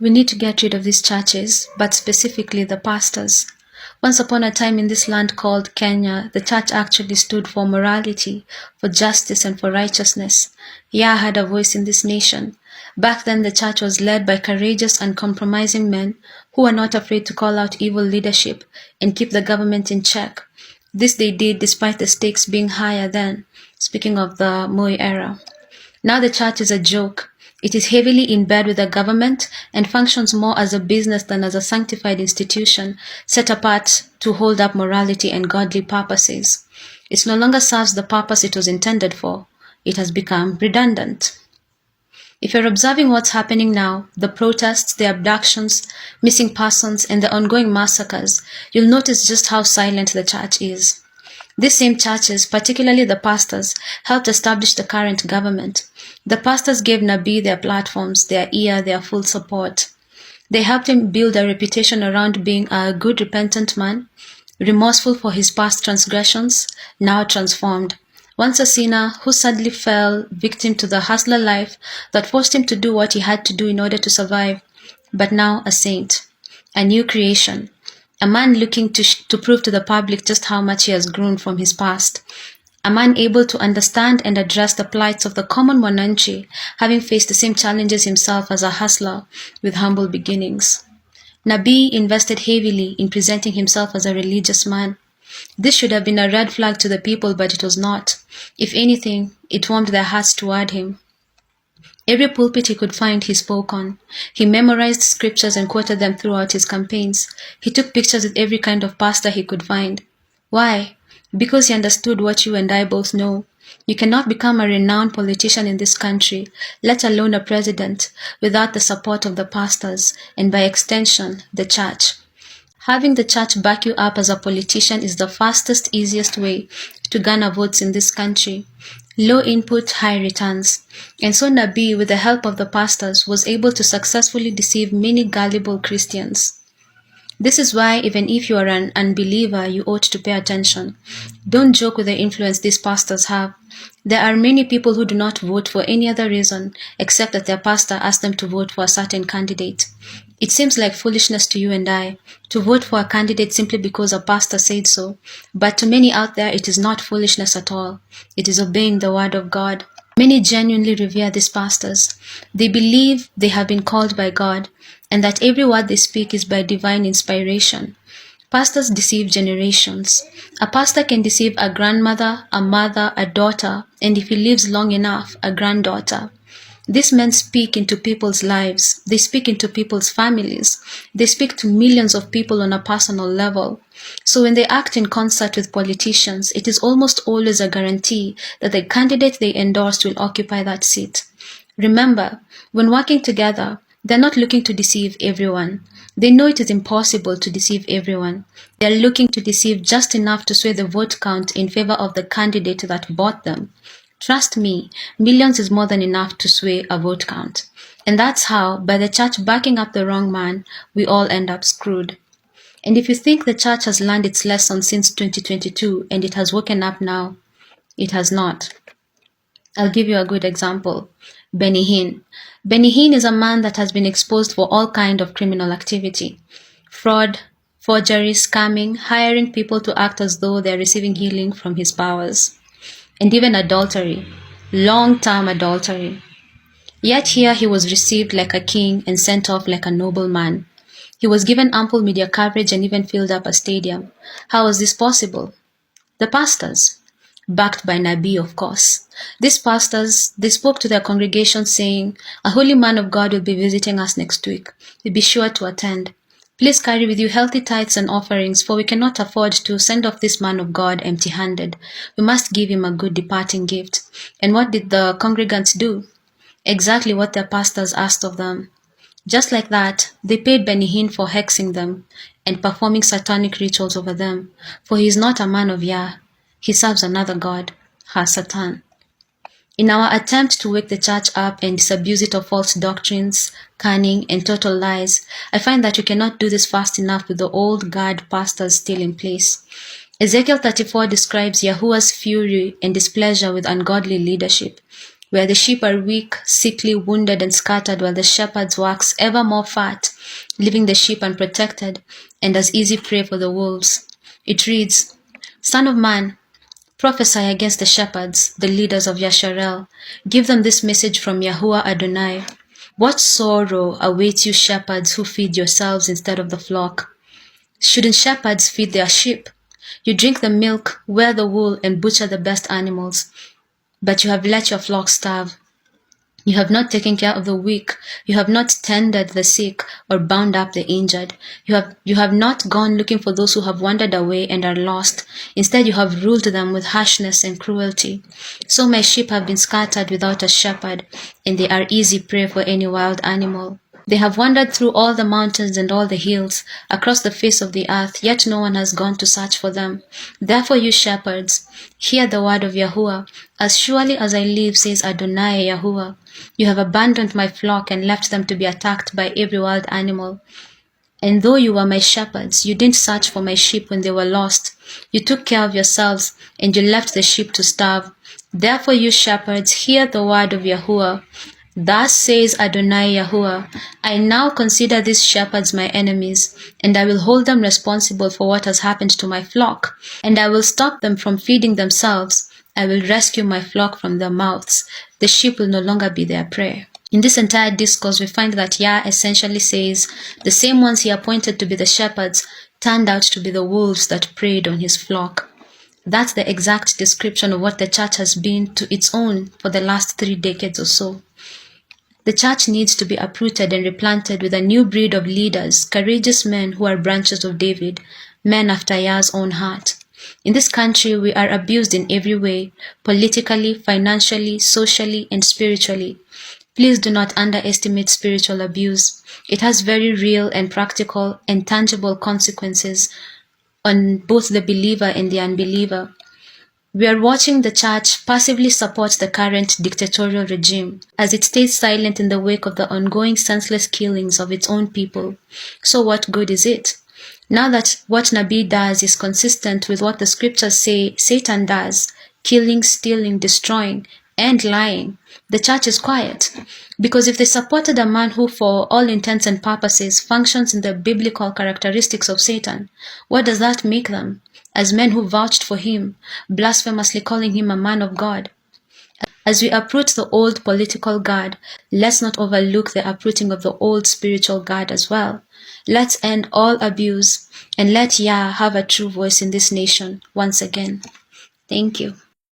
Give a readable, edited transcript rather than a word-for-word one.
We need to get rid of these churches, but specifically the pastors. Once upon a time in this land called Kenya, the church actually stood for morality, for justice, and for righteousness. Yah had a voice in this nation. Back then, the church was led by courageous, uncompromising men who were not afraid to call out evil leadership and keep the government in check. This they did despite the stakes being higher then, speaking of the Moi era. Now the church is a joke. It is heavily in bed with the government and functions more as a business than as a sanctified institution set apart to hold up morality and godly purposes. It no longer serves the purpose it was intended for. It has become redundant. If you're observing what's happening now, the protests, the abductions, missing persons, and the ongoing massacres, you'll notice just how silent the church is. These same churches, particularly the pastors, helped establish the current government. The pastors gave Nabi their platforms, their ear, their full support. They helped him build a reputation around being a good repentant man, remorseful for his past transgressions, now transformed. Once a sinner who sadly fell victim to the hustler life that forced him to do what he had to do in order to survive, but now a saint, a new creation. A man looking to prove to the public just how much he has grown from his past. A man able to understand and address the plights of the common Mwananchi, having faced the same challenges himself as a hustler with humble beginnings. Nabi invested heavily in presenting himself as a religious man. This should have been a red flag to the people, but it was not. If anything, it warmed their hearts toward him. Every pulpit he could find, he spoke on. He memorized scriptures and quoted them throughout his campaigns. He took pictures with every kind of pastor he could find. Why? Because he understood what you and I both know. You cannot become a renowned politician in this country, let alone a president, without the support of the pastors and, by extension, the church. Having the church back you up as a politician is the fastest, easiest way to garner votes in this country. Low input, high returns. And so Nabi, with the help of the pastors, was able to successfully deceive many gullible Christians. This is why, even if you are an unbeliever, you ought to pay attention. Don't joke with the influence these pastors have. There are many people who do not vote for any other reason except that their pastor asked them to vote for a certain candidate. It seems like foolishness to you and I to vote for a candidate simply because a pastor said so, but to many out there it is not foolishness at all. It is obeying the word of God. Many genuinely revere these pastors. They believe they have been called by God and that every word they speak is by divine inspiration. Pastors deceive generations. A pastor can deceive a grandmother, a mother, a daughter, and if he lives long enough, a granddaughter. These men speak into people's lives. They speak into people's families. They speak to millions of people on a personal level. So when they act in concert with politicians, it is almost always a guarantee that the candidate they endorsed will occupy that seat. Remember, when working together, they're not looking to deceive everyone. They know it is impossible to deceive everyone. They're looking to deceive just enough to sway the vote count in favor of the candidate that bought them. Trust me, millions is more than enough to sway a vote count. And that's how, by the church backing up the wrong man, we all end up screwed. And if you think the church has learned its lesson since 2022 and it has woken up now, it has not. I'll give you a good example. Benny Hinn. Benny Hinn is a man that has been exposed for all kind of criminal activity. Fraud, forgery, scamming, hiring people to act as though they're receiving healing from his powers. And even adultery, long-term adultery. Yet here he was received like a king and sent off like a noble man. He was given ample media coverage and even filled up a stadium. How was this possible? The pastors, backed by Nabi, of course. These pastors, they spoke to their congregation saying, "A holy man of God will be visiting us next week. Be sure to attend. Please carry with you healthy tithes and offerings, for we cannot afford to send off this man of God empty-handed. We must give him a good departing gift." And what did the congregants do? Exactly what their pastors asked of them. Just like that, they paid Benny Hinn for hexing them and performing satanic rituals over them, for he is not a man of Yah. He serves another god, Satan. In our attempt to wake the church up and disabuse it of false doctrines, cunning, and total lies, I find that we cannot do this fast enough with the old guard pastors still in place. Ezekiel 34 describes Yahuwah's fury and displeasure with ungodly leadership. where the sheep are weak, sickly, wounded, and scattered, while the shepherds wax ever more fat, leaving the sheep unprotected and as easy prey for the wolves. It reads, Son of man, prophesy against the shepherds, the leaders of Yasharel. Give them this message from Yahuwah Adonai. What sorrow awaits you shepherds who feed yourselves instead of the flock? Shouldn't shepherds feed their sheep? You drink the milk, wear the wool, and butcher the best animals, but you have let your flock starve. You have not taken care of the weak. You have not tended the sick or bound up the injured. You have not gone looking for those who have wandered away and are lost. Instead, you have ruled them with harshness and cruelty. So my sheep have been scattered without a shepherd, and they are easy prey for any wild animal. They have wandered through all the mountains and all the hills, across the face of the earth, yet no one has gone to search for them. Therefore, you shepherds, hear the word of Yahuwah. As surely as I live, says Adonai Yahuwah, you have abandoned my flock and left them to be attacked by every wild animal. And though you were my shepherds, you didn't search for my sheep when they were lost. You took care of yourselves, and you left the sheep to starve. Therefore, you shepherds, hear the word of Yahuwah. Thus says Adonai Yahuwah, I now consider these shepherds my enemies, and I will hold them responsible for what has happened to my flock, and I will stop them from feeding themselves. I will rescue my flock from their mouths. The sheep will no longer be their prey. In this entire discourse, we find that Yah essentially says the same ones he appointed to be the shepherds turned out to be the wolves that preyed on his flock. That's the exact description of what the church has been to its own for the last 3 decades or so. The church needs to be uprooted and replanted with a new breed of leaders, courageous men who are branches of David, men after Yah's own heart. In this country, we are abused in every way, politically, financially, socially, and spiritually. Please do not underestimate spiritual abuse. It has very real and practical and tangible consequences on both the believer and the unbeliever. We are watching the church passively support the current dictatorial regime as it stays silent in the wake of the ongoing senseless killings of its own people. So what good is it? Now that what Nabi does is consistent with what the scriptures say Satan does, killing, stealing, destroying, and lying, the church is quiet. Because if they supported a man who, for all intents and purposes, functions in the biblical characteristics of Satan, what does that make them? As men who vouched for him, blasphemously calling him a man of God. As we uproot the old political guard, let's not overlook the uprooting of the old spiritual guard as well. Let's end all abuse and let Yah have a true voice in this nation once again. Thank you.